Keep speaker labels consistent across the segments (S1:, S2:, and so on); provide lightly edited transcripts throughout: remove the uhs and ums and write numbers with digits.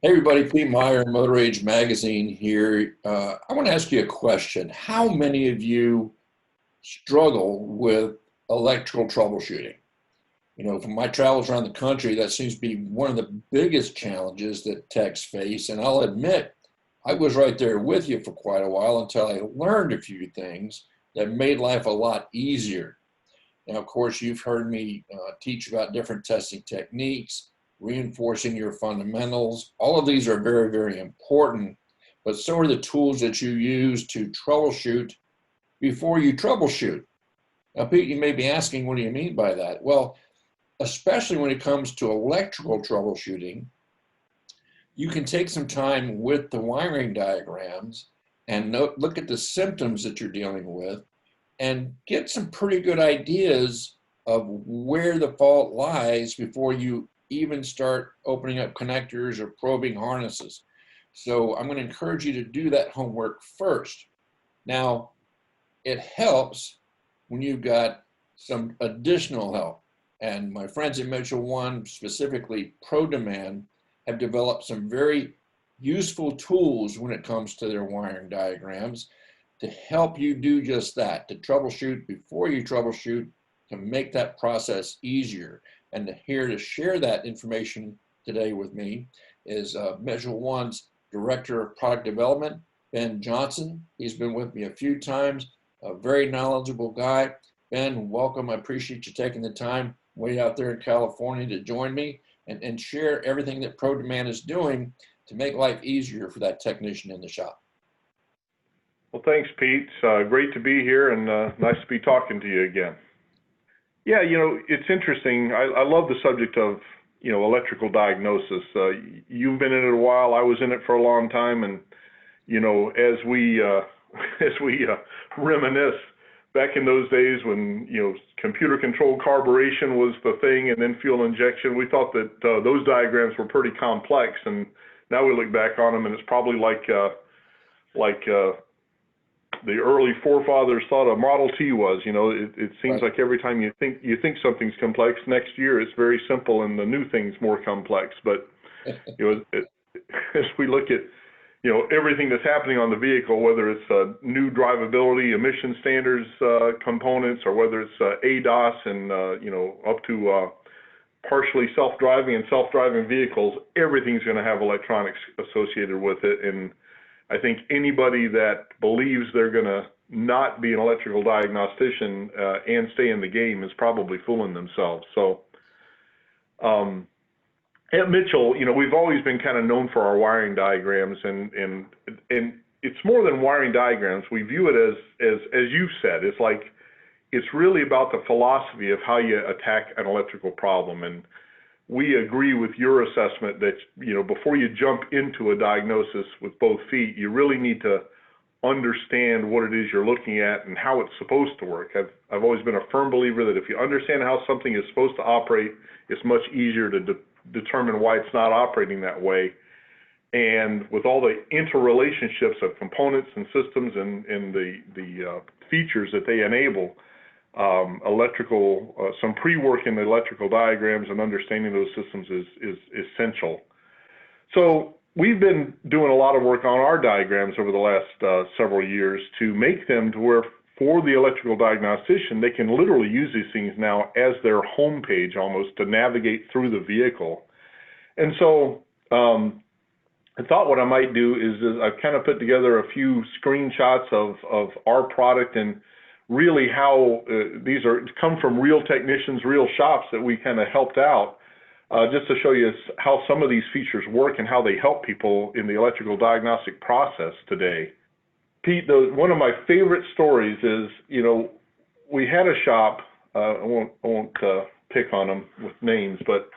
S1: Hey everybody, Pete Meyer, Motor Age Magazine here. I want to ask you a question. How many of you struggle with electrical troubleshooting? From my travels around the country, that seems to be one of the biggest challenges that techs face. And I'll admit, I was right there with you for quite a while until I learned a few things that made life a lot easier. Now, of course, you've heard me teach about different testing techniques, reinforcing your fundamentals. All of these are very, very important, but so are the tools that you use to troubleshoot before you troubleshoot. Now, Pete, you may be asking, what do you mean by that? Well, especially when it comes to electrical troubleshooting, you can take some time with the wiring diagrams and look at the symptoms that you're dealing with and get some pretty good ideas of where the fault lies before you even start opening up connectors or probing harnesses. So I'm going to encourage you to do that homework first. Now, it helps when you've got some additional help. And my friends at Mitchell 1, specifically ProDemand, have developed some very useful tools when it comes to their wiring diagrams to help you do just that, to troubleshoot before you troubleshoot, to make that process easier. And here to share that information today with me is Measure One's Director of Product Development, Ben Johnson. He's been with me a few times, a very knowledgeable guy. Ben, welcome. I appreciate you taking the time way out there in California to join me and share everything that ProDemand is doing to make life easier for that technician in the shop.
S2: Well, thanks, Pete. Great to be here and nice to be talking to you again. Yeah, it's interesting. I love the subject of, electrical diagnosis. You've been in it a while. I was in it for a long time. And, as we reminisce back in those days when, computer controlled carburation was the thing and then fuel injection, we thought that those diagrams were pretty complex. And now we look back on them and it's probably like the early forefathers thought a Model T was. It seems
S1: Right.
S2: like every time you think something's complex, next year it's very simple and the new thing's more complex. But as we look at everything that's happening on the vehicle, whether it's new drivability, emission standards components, or whether it's ADAS and up to partially self-driving and self-driving vehicles, everything's going to have electronics associated with it. And I think anybody that believes they're going to not be an electrical diagnostician and stay in the game is probably fooling themselves. So at Mitchell, we've always been kind of known for our wiring diagrams, and it's more than wiring diagrams. We view it as you've said, it's really about the philosophy of how you attack an electrical problem. And we agree with your assessment that, before you jump into a diagnosis with both feet, you really need to understand what it is you're looking at and how it's supposed to work. I've always been a firm believer that if you understand how something is supposed to operate, it's much easier to determine why it's not operating that way. And with all the interrelationships of components and systems and the features that they enable, some pre-work in the electrical diagrams and understanding those systems is essential. So we've been doing a lot of work on our diagrams over the last several years to make them to where, for the electrical diagnostician, they can literally use these things now as their homepage almost to navigate through the vehicle. And so I thought what I might do is I've kind of put together a few screenshots of our product and really how these come from real technicians, real shops that we kind of helped out, just to show you how some of these features work and how they help people in the electrical diagnostic process today. Pete, one of my favorite stories is, we had a shop, I won't pick on them with names, but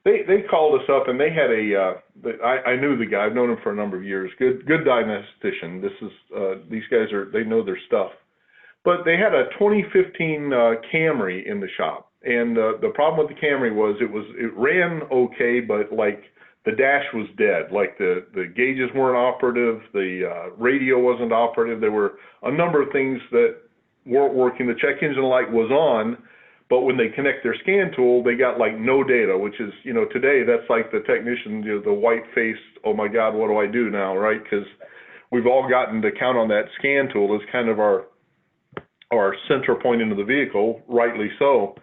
S2: they called us up and they had I knew the guy, I've known him for a number of years, good diagnostician. These guys they know their stuff. But they had a 2015 Camry in the shop, and the problem with the Camry was it ran okay, but like the dash was dead. Like the gauges weren't operative, the radio wasn't operative. There were a number of things that weren't working. The check engine light was on, but when they connect their scan tool, they got like no data, which is, you know, today that's like the technician, you know, the white face, oh my God, what do I do now, right? Because we've all gotten to count on that scan tool as kind of our center point into the vehicle, rightly so.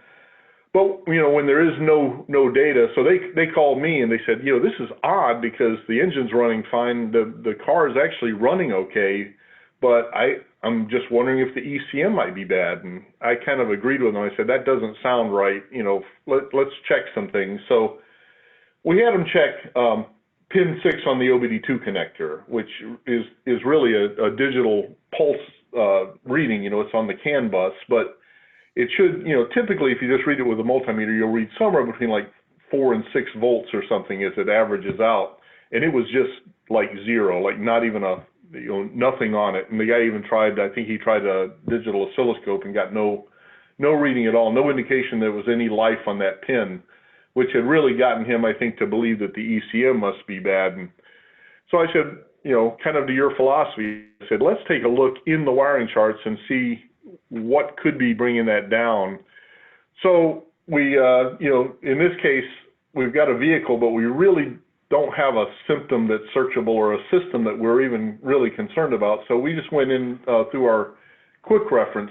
S2: But, you know, when there is no data, so they called me and they said, you know, this is odd because the engine's running fine, the car is actually running okay, but I'm just wondering if the ECM might be bad. And I kind of agreed with them. I said, that doesn't sound right. You know, let's check some things. So we had them check pin 6 on the OBD2 connector, which is really a digital pulse reading. You know, it's on the CAN bus, but it should, you know, typically if you just read it with a multimeter, you'll read somewhere between like 4 and 6 volts or something as it averages out. And it was just like zero, like not even you know, nothing on it. And the guy even tried, I think he tried a digital oscilloscope and got no reading at all, no indication there was any life on that pin, which had really gotten him, I think, to believe that the ECM must be bad. And so I said, you know, kind of to your philosophy, I said, let's take a look in the wiring charts and see what could be bringing that down. So we, you know, in this case, we've got a vehicle, but we really don't have a symptom that's searchable or a system that we're even really concerned about. So we just went in through our quick reference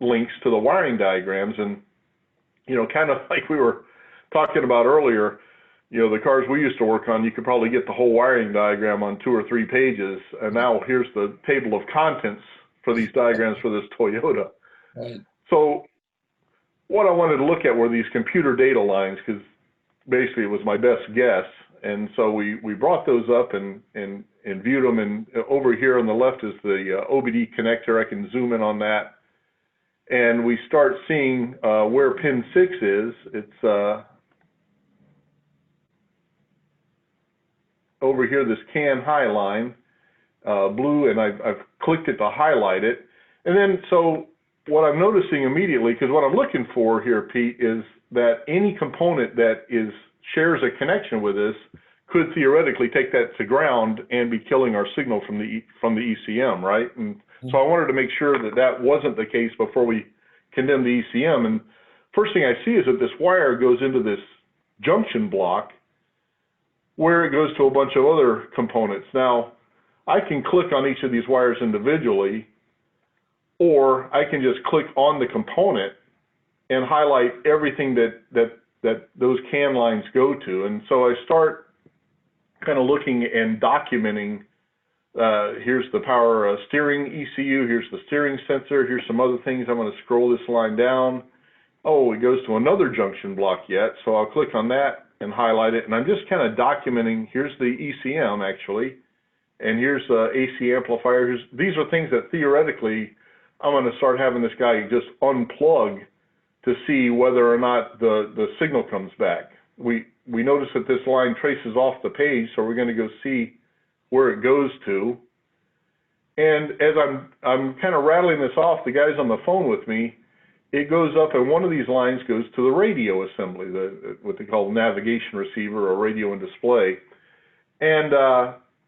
S2: links to the wiring diagrams, and, you know, kind of like we were talking about earlier, you know, the cars we used to work on, you could probably get the whole wiring diagram on 2 or 3 pages. And now here's the table of contents for these diagrams for this Toyota.
S1: Right.
S2: So what I wanted to look at were these computer data lines, because basically it was my best guess. And so we brought those up and viewed them. And over here on the left is the OBD connector. I can zoom in on that. And we start seeing where pin 6 is. It's over here, this CAN high line, blue, and I've clicked it to highlight it. And then, so what I'm noticing immediately, because what I'm looking for here, Pete, is that any component that shares a connection with this could theoretically take that to ground and be killing our signal from the ECM, right? And so I wanted to make sure that that wasn't the case before we condemn the ECM. And first thing I see is that this wire goes into this junction block where it goes to a bunch of other components. Now, I can click on each of these wires individually, or I can just click on the component and highlight everything that those CAN lines go to. And so I start kind of looking and documenting, here's the power steering ECU, here's the steering sensor, here's some other things. I'm going to scroll this line down. Oh, it goes to another junction block yet, so I'll click on that and highlight it. And I'm just kind of documenting, here's the ECM actually, and here's the AC amplifier. These are things that theoretically I'm going to start having this guy just unplug to see whether or not the signal comes back. We notice that this line traces off the page, so we're going to go see where it goes to. And as I'm kind of rattling this off, the guy's on the phone with me. It goes up, and one of these lines goes to the radio assembly, what they call navigation receiver or radio and display. And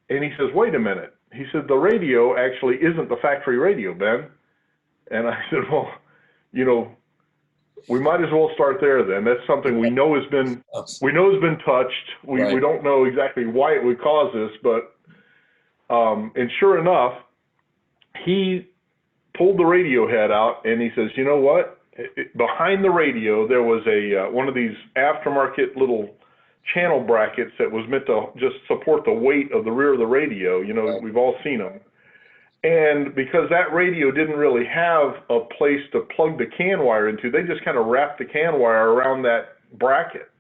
S2: he says, wait a minute. He said, the radio actually isn't the factory radio, Ben. And I said, well, you know, we might as well start there then. That's something we know has been touched. We don't know exactly why it would cause this, but and sure enough, he pulled the radio head out and he says, you know what? Behind the radio there was a one of these aftermarket little channel brackets that was meant to just support the weight of the rear of the radio. You know, we've all seen them. And because that radio didn't really have a place to plug the CAN wire into, they just kind of wrapped the CAN wire around that bracket.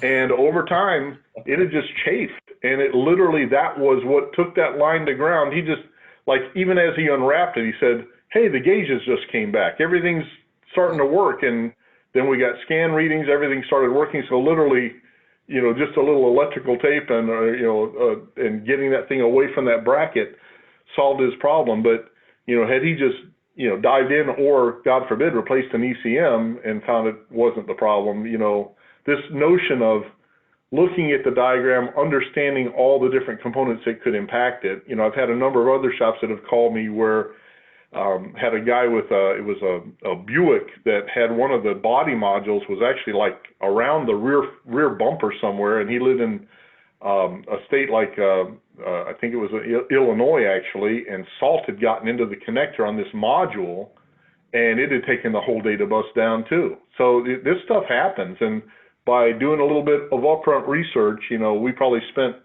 S2: And over time, it had just chafed. And it literally, that was what took that line to ground. He just, like, even as he unwrapped it, he said, hey, the gauges just came back. Everything's starting to work. And then we got scan readings, everything started working. So literally, you know, just a little electrical tape and, and getting that thing away from that bracket solved his problem. But, you know, had he just, you know, dived in or, God forbid, replaced an ECM and found it wasn't the problem, you know, this notion of looking at the diagram, understanding all the different components that could impact it. You know, I've had a number of other shops that have called me where had a guy with it was a Buick that had one of the body modules was actually like around the rear bumper somewhere, and he lived in a state like I think it was Illinois actually, and salt had gotten into the connector on this module, and it had taken the whole day to bust down too. So this stuff happens, and by doing a little bit of upfront research, we probably spent,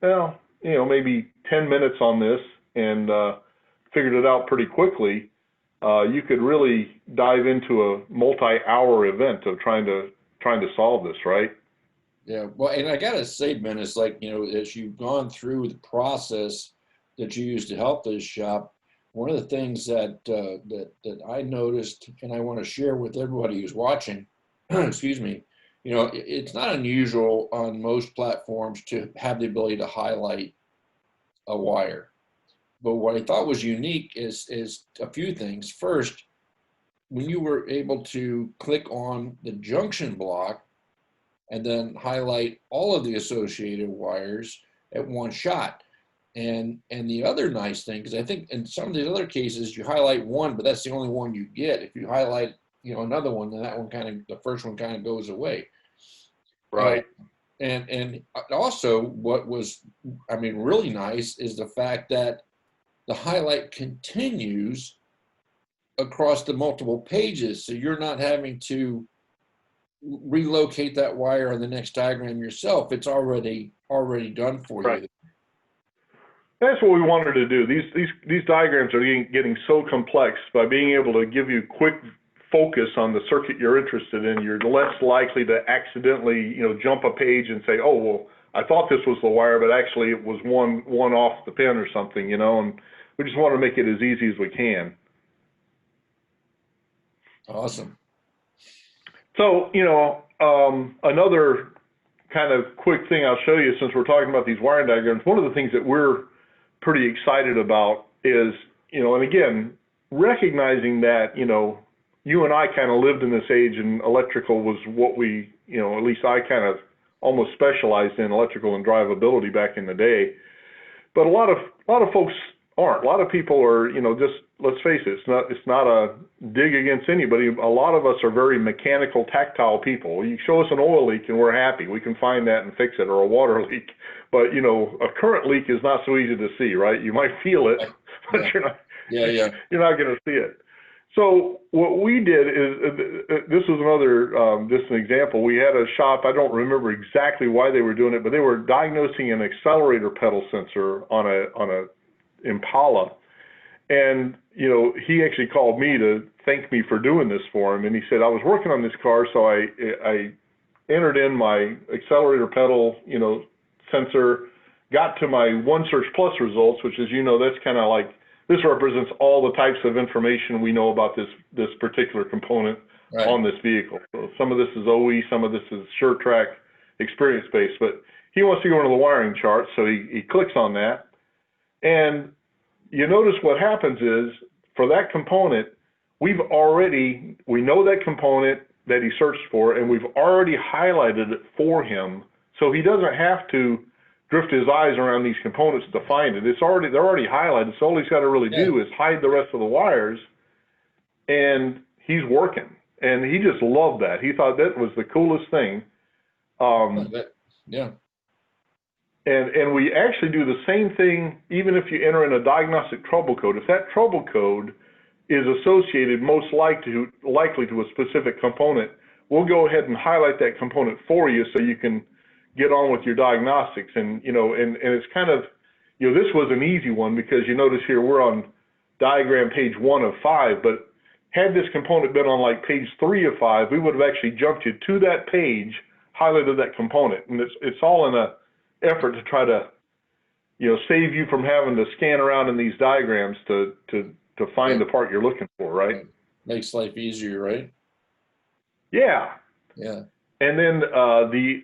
S2: well, maybe 10 minutes on this and figured it out pretty quickly. You could really dive into a multi-hour event of trying to solve this, right?
S1: Yeah, well, and I gotta say, Ben, it's like, as you've gone through the process that you use to help this shop, one of the things that I noticed, and I want to share with everybody who's watching, excuse me, it's not unusual on most platforms to have the ability to highlight a wire. But what I thought was unique is a few things. First, when you were able to click on the junction block and then highlight all of the associated wires at one shot. And the other nice thing, because I think in some of the other cases you highlight one, but that's the only one you get. If you highlight, another one, then that one the first one kind of goes away.
S2: Right.
S1: And also what was, really nice is the fact that the highlight continues across the multiple pages. So you're not having to relocate that wire on the next diagram yourself. It's already done for you.
S2: That's what we wanted to do. These diagrams are getting so complex. By being able to give you quick focus on the circuit you're interested in, you're less likely to accidentally, jump a page and say, oh, well, I thought this was the wire, but actually it was one off the pin or something, and we just want to make it as easy as we can.
S1: Awesome.
S2: So, another kind of quick thing I'll show you, since we're talking about these wiring diagrams, one of the things that we're pretty excited about is, and again, recognizing that, you and I kind of lived in this age and electrical was what we, at least I kind of almost specialized in electrical and drivability back in the day. But a lot of folks aren't. A lot of people are, just, let's face it, it's not a dig against anybody. A lot of us are very mechanical, tactile people. You show us an oil leak and we're happy. We can find that and fix it, or a water leak. But, a current leak is not so easy to see, right? You might feel it, but you're not going to see it. So what we did is, this was another, just an example. We had a shop, I don't remember exactly why they were doing it, but they were diagnosing an accelerator pedal sensor on a Impala. And, he actually called me to thank me for doing this for him. And he said, I was working on this car, so I entered in my accelerator pedal, sensor, got to my OneSearch Plus results, which is, that's kind of like, this represents all the types of information we know about this particular component on this vehicle. So some of this is OE, some of this is SureTrack experience-based, but he wants to go into the wiring chart, so he clicks on that. And you notice what happens is, for that component, we know that component that he searched for, and we've already highlighted it for him, so he doesn't have to drift his eyes around these components to find it. They're already highlighted, so all he's got to really do is hide the rest of the wires, and he's working. And he just loved that. He thought that was the coolest thing. And we actually do the same thing even if you enter in a diagnostic trouble code. If that trouble code is associated most likely to a specific component, we'll go ahead and highlight that component for you so you can get on with your diagnostics. And, and it's kind of, this was an easy one because you notice here we're on diagram page 1 of 5, but had this component been on like page 3 of 5, we would have actually jumped you to that page, highlighted that component. And it's all in a effort to try to, save you from having to scan around in these diagrams to find the part you're looking for, right?
S1: Makes life easier, right?
S2: Yeah.
S1: Yeah.
S2: And then the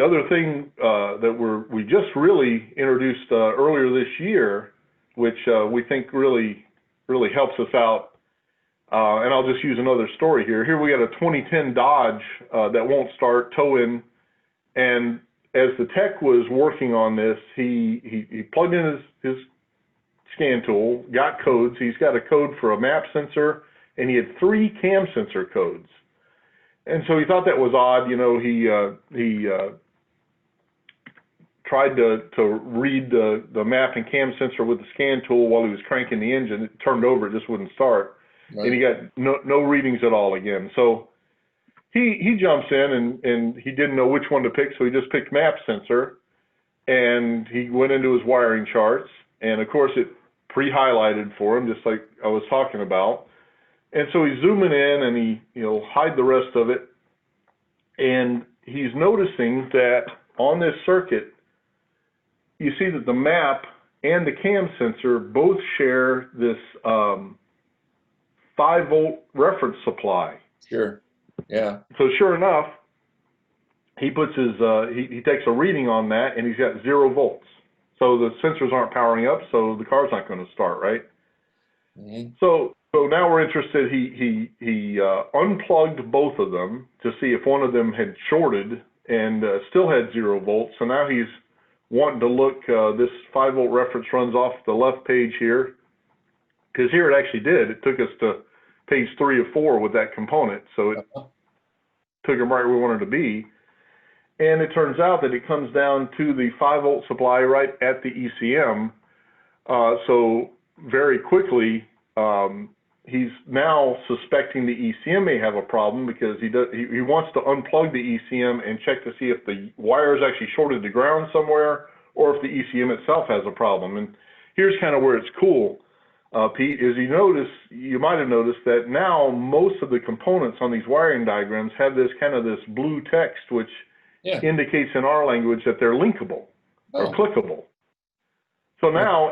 S2: other thing that we just really introduced earlier this year, which we think really helps us out, and I'll just use another story here. Here we got a 2010 Dodge that won't start, tow-in, and as the tech was working on this, he plugged in his scan tool, got codes. He's got a code for a map sensor, and he had 3 cam sensor codes. And so he thought that was odd. You know, he tried to read the map and cam sensor with the scan tool while he was cranking the engine. It turned over, it just wouldn't start. Right. And he got no readings at all again. So he jumps in and he didn't know which one to pick, so he just picked map sensor, and he went into his wiring charts, and of course it pre-highlighted for him, just like I was talking about. And so he's zooming in and he, hide the rest of it, and he's noticing that on this circuit, you see that the map and the cam sensor both share this 5-volt reference supply.
S1: Sure. Yeah.
S2: So sure enough, he puts his he takes a reading on that, and he's got 0 volts. So the sensors aren't powering up, so the car's not going to start, right?
S1: Mm-hmm.
S2: So now we're interested. He unplugged both of them to see if one of them had shorted and still had 0 volts. So now he's wanting to look. This 5-volt reference runs off the left page here, because here it actually did. It took us to page 3 of 4 with that component. So it took him right where we wanted to be. And it turns out that it comes down to the 5-volt supply right at the ECM. So very quickly, he's now suspecting the ECM may have a problem, because he wants to unplug the ECM and check to see if the wire is actually shorted to ground somewhere, or if the ECM itself has a problem. And here's kind of where it's cool, Pete, is you might have noticed that now most of the components on these wiring diagrams have this blue text, which indicates in our language that they're linkable or clickable. So now,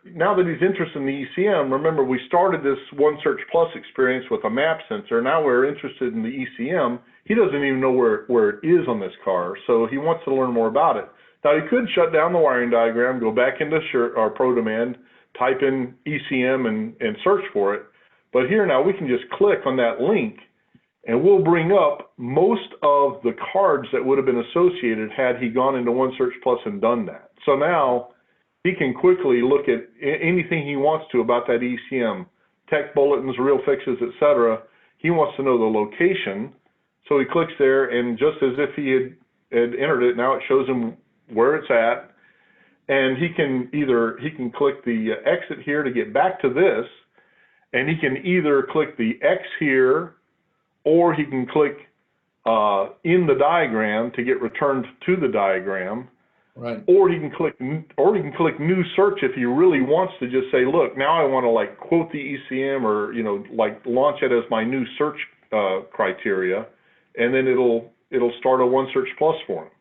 S2: now that he's interested in the ECM, remember we started this OneSearch Plus experience with a map sensor. Now we're interested in the ECM. He doesn't even know where it is on this car, so he wants to learn more about it. Now he could shut down the wiring diagram, go back into our ProDemand, type in ECM and search for it. But here now we can just click on that link, and we'll bring up most of the cards that would have been associated had he gone into OneSearch Plus and done that. So now he can quickly look at anything he wants to about that ECM, tech bulletins, real fixes, etc. He wants to know the location, so he clicks there, and just as if he had entered it, now it shows him where it's at, and he can click the exit here to get back to this, and he can either click the X here, or he can click in the diagram to get returned to the diagram.
S1: Right.
S2: Or he can click new search if he really wants to just say, look, now I want to quote the ECM, or launch it as my new search criteria, and then it'll start a OneSearch Plus for him.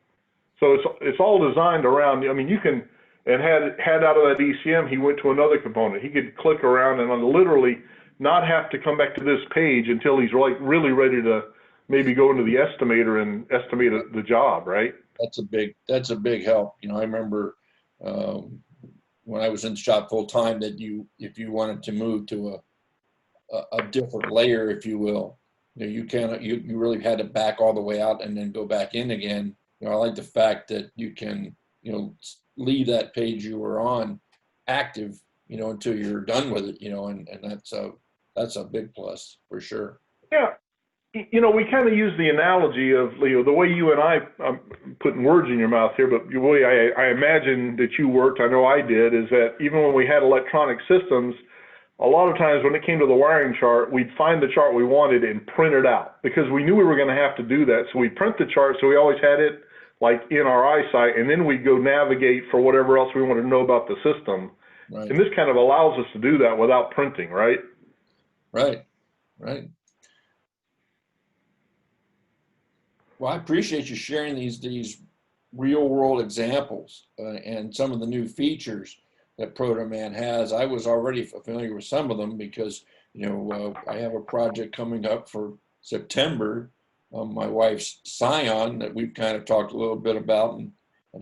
S2: So it's all designed around. I mean, you can, and had out of that ECM, he went to another component. He could click around and literally not have to come back to this page until he's really ready to maybe go into the estimator and estimate the job, right?
S1: That's a big help. I remember when I was in the shop full time that if you wanted to move to a different layer, if you will, you really had to back all the way out and then go back in again. I like the fact that you can leave that page you were on active until you're done with it, and that's a big plus for sure.
S2: Yeah. We kind of use the analogy of, the way you and I'm putting words in your mouth here, but the way I imagine that you worked, I know I did, is that even when we had electronic systems, a lot of times when it came to the wiring chart, we'd find the chart we wanted and print it out, because we knew we were going to have to do that. So we'd print the chart, so we always had it in our eyesight, and then we'd go navigate for whatever else we wanted to know about the system. Right. And this kind of allows us to do that without printing, right?
S1: Right. Well, I appreciate you sharing these real world examples and some of the new features that ProDemand has. I was already familiar with some of them because, I have a project coming up for September, my wife's Scion, that we've kind of talked a little bit about and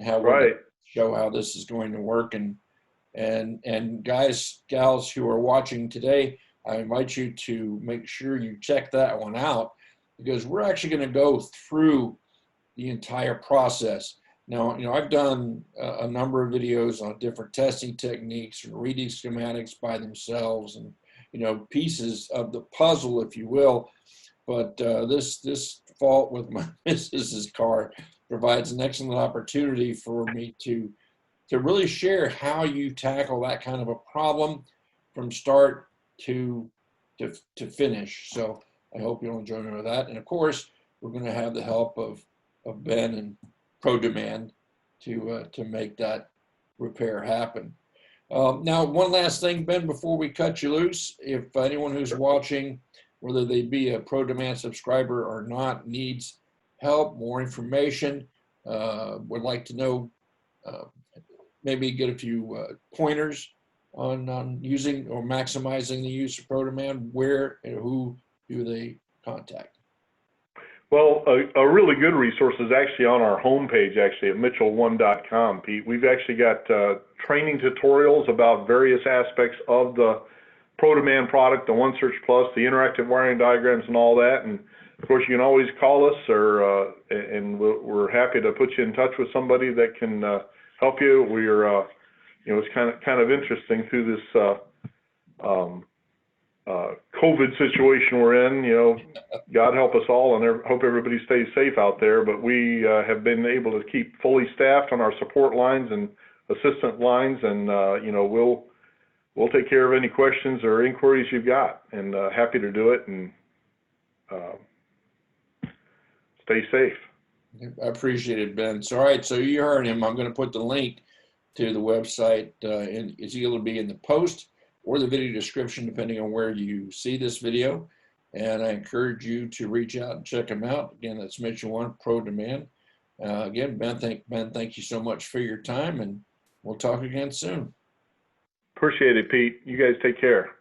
S1: how we're going to show how this is going to work. And guys, gals who are watching today, I invite you to make sure you check that one out, because we're actually going to go through the entire process Now, I've done a number of videos on different testing techniques and reading schematics by themselves and, pieces of the puzzle, if you will. But this fault with my missus's car provides an excellent opportunity for me to really share how you tackle that kind of a problem from start to finish. So I hope you'll enjoy me with that. And of course, we're going to have the help of Ben and ProDemand to make that repair happen. Now, one last thing, Ben, before we cut you loose, if anyone who's watching, whether they be a ProDemand subscriber or not, needs help, more information, would like to know, maybe get a few pointers on using or maximizing the use of ProDemand, where and who do they contact?
S2: Well, a really good resource is actually on our homepage, actually at mitchell1.com, Pete. We've actually got training tutorials about various aspects of the ProDemand product, the OneSearch Plus, the interactive wiring diagrams and all that. And of course, you can always call us, or and we're happy to put you in touch with somebody that can help you. We're, it's kind of interesting through this COVID situation we're in. God help us all, and hope everybody stays safe out there. But we have been able to keep fully staffed on our support lines and assistant lines, and we'll take care of any questions or inquiries you've got, and happy to do it. And stay safe.
S1: I appreciate it, Ben. So, all right, so you heard him. I'm going to put the link to the website, and it's either be in the post or the video description, depending on where you see this video. And I encourage you to reach out and check them out. Again, that's Mitchell One ProDemand. Again, Ben, thank you so much for your time, and we'll talk again soon.
S2: Appreciate it, Pete. You guys take care.